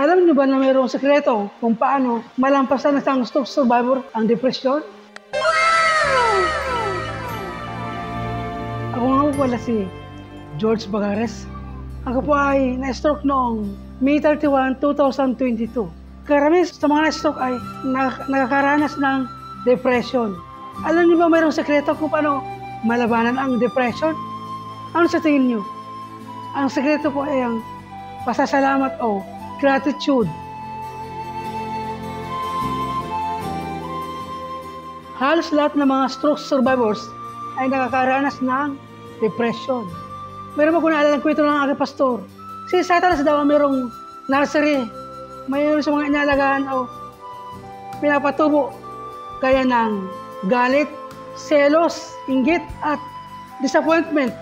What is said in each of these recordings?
Alam niyo ba na mayroong sekreto kung paano malampasan ng isang stroke survivor ang depression? Ako nga po pala si George Bagares. Ako po ay na-stroke noong May 31, 2022. Karamihan sa mga na-stroke ay nakakaranas ng depression. Alam niyo ba mayroong sekreto kung paano malabanan ang depression? Ano sa tingin niyo? Ang sekreto po ay ang pasasalamat o gratitude. Halos lahat ng mga stroke survivors ay nakakaranas ng depression. Meron ako naalala ng kwento ng aking pastor. Si Satanas daw mayroong nursery. Mayroon sa mga inalagaan o pinapatubo kaya ng galit, selos, inggit, at disappointment.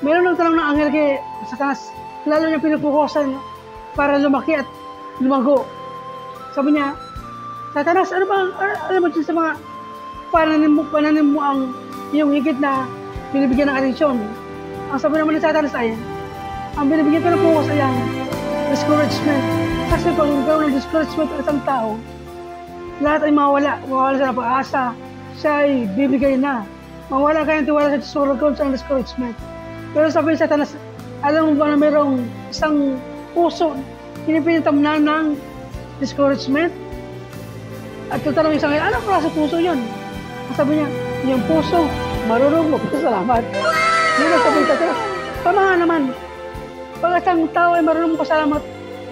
Meron ng tanong ng anghel kay Satanas, lalo niya pinupukusan para lumaki at lumago. Sabi niya, Satanas, ano ba sa mga pananim mo ang iyong higit na binibigyan ng atensyon? Ang sabi naman ni Satanas ay, ang binibigyan ko ng focus ay ang discouragement. Kasi pag nagkaroon ng discouragement ng isang tao, lahat ay mawala siya ng pag-asa, siya ay bibigay na. Mawala kayong tiwala sa Diyos kung nagkaroon siya ng discouragement. Pero sabi ni Satanas, alam mo ba na mayroong isang puso pinipinitamnan ng discouragement? At kung tanong isang ano klase puso yun? Sabi niya, yung puso, marunong magpasalamat. Yun ang sabi ni Satanas. Tama nga naman. Pag isang tao ay marunong magpasalamat,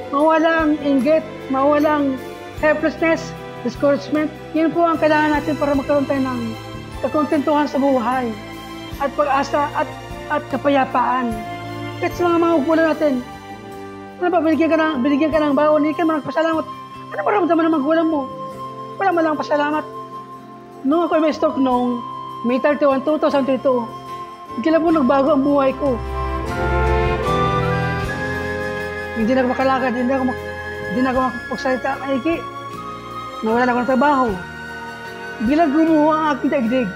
mawala ang inggit, mawala ang helplessness, discouragement. Yun po ang kailangan natin para magkaroon tayo ng kakontentuhan sa buhay at pag-asa at kapayapaan. Kahit sa mga magugulang natin, ano ba, binigyan ka ng bawon, hindi ka man nagpasalamat. Ano ba ramdaman ng magulang mo? Wala man lang pasalamat. Noong ako ay may stroke noong May 31, 2022, bigla po nagbago ang buhay ko. Hindi na ako makalakad, hindi na ako makapagsalita maiki. Nawala na ako ng trabaho. Bigla gumuho ang aking daigdig.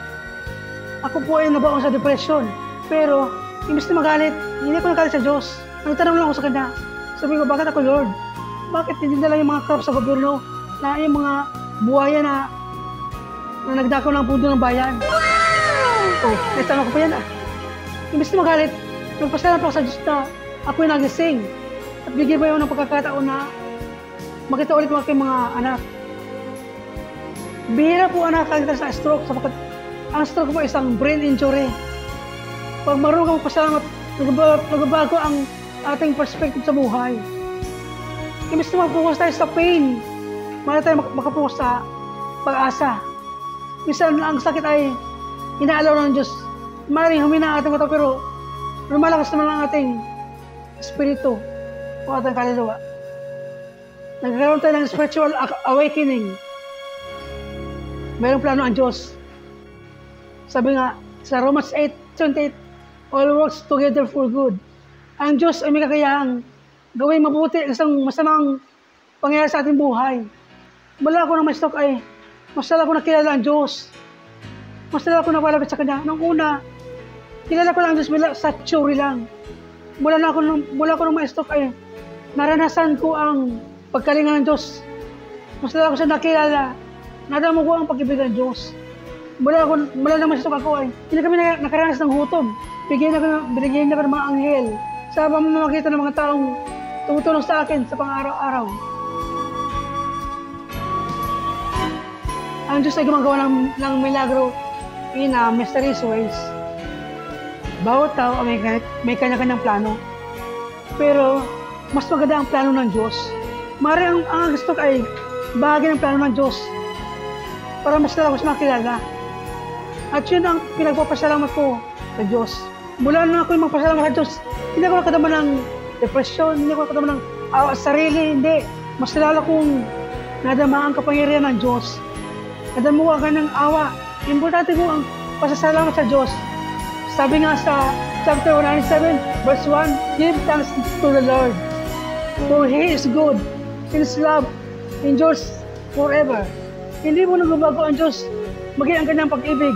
Ako po ay nabaon sa depression. Pero, imbis na magalit, hindi ako nagalit sa Diyos. Nagtanong lang ako sa Kanya. Sabi ko, bakit ako, Lord? Bakit hindi na lang yung mga korps sa gobyerno na yung mga buhaya na nagdakaw ng pundo ng bayan? Oh, nagtanong ko pa yan Imbis na magalit, nagpasalamat ako sa Diyos na ako yung nagising. At bigyan ba yun ng pagkakataon na makita ulit mga aking mga anak. Bihira po ang nakakagita sa stroke sapagkat ang stroke po isang brain injury. Pag marunong ka magpasalamat, nagbabago ang ating perspective sa buhay. Imbis na mag-focus tayo sa pain, mali tayo makapokus sa pag-asa. Minsan ang sakit ay inaalaw ng Diyos. Maring humina ang ating mata pero lumalakas naman ang ating espiritu o ating kaluluwa. Nagkaroon tayo ng spiritual awakening. Mayroong plano ang Diyos. Sabi nga sa Romans 8:28, all works together for good. Ang Diyos ay may kakayahang gawin mabuti ang isang masamang pangyayari sa ating buhay. Mula ako ng may stroke ay mas lalo ko nakilala ang Diyos. Mas lalo ko napalapit sa Kanya. Nung una, kilala ko lang ang Diyos sa theory lang. Mula ko ng may stroke ay naranasan ko ang pagkalinga ng Diyos. Mas lalo ko siya nakilala. Nadamo ko ang pag-ibig ng Diyos. Mula na may stroke ako ay hindi kami nakaranas ng gutom. Binigyan na ko ng mga anghel. Sa pamamagitan ng mga taong tumutulong sa akin sa pang-araw-araw. Ang Diyos ay gumagawa ng milagro in mysterious ways. Bawat tao may kanya-kanyang plano. Pero mas maganda ang plano ng Diyos. Maaaring ang gusto ay bahagi ng plano ng Diyos para mas lalo ko makilala. At yun ang pinagpapasalamat ko sa Diyos. Mula na ako yung magpasalamat sa Diyos, hindi ako nakadama ng depression, hindi ako nakadama ng awa sa sarili, hindi. Mas lalo kong nadama ang kapangyarihan ng Diyos. Nadama ko ng awa. Importante ko ang pasasalamat sa Diyos. Sabi nga sa chapter 197, verse 1, give thanks to the Lord, for He is good, His love endures forever. Hindi mo nagbabago ang Diyos, maging ang kanyang pag-ibig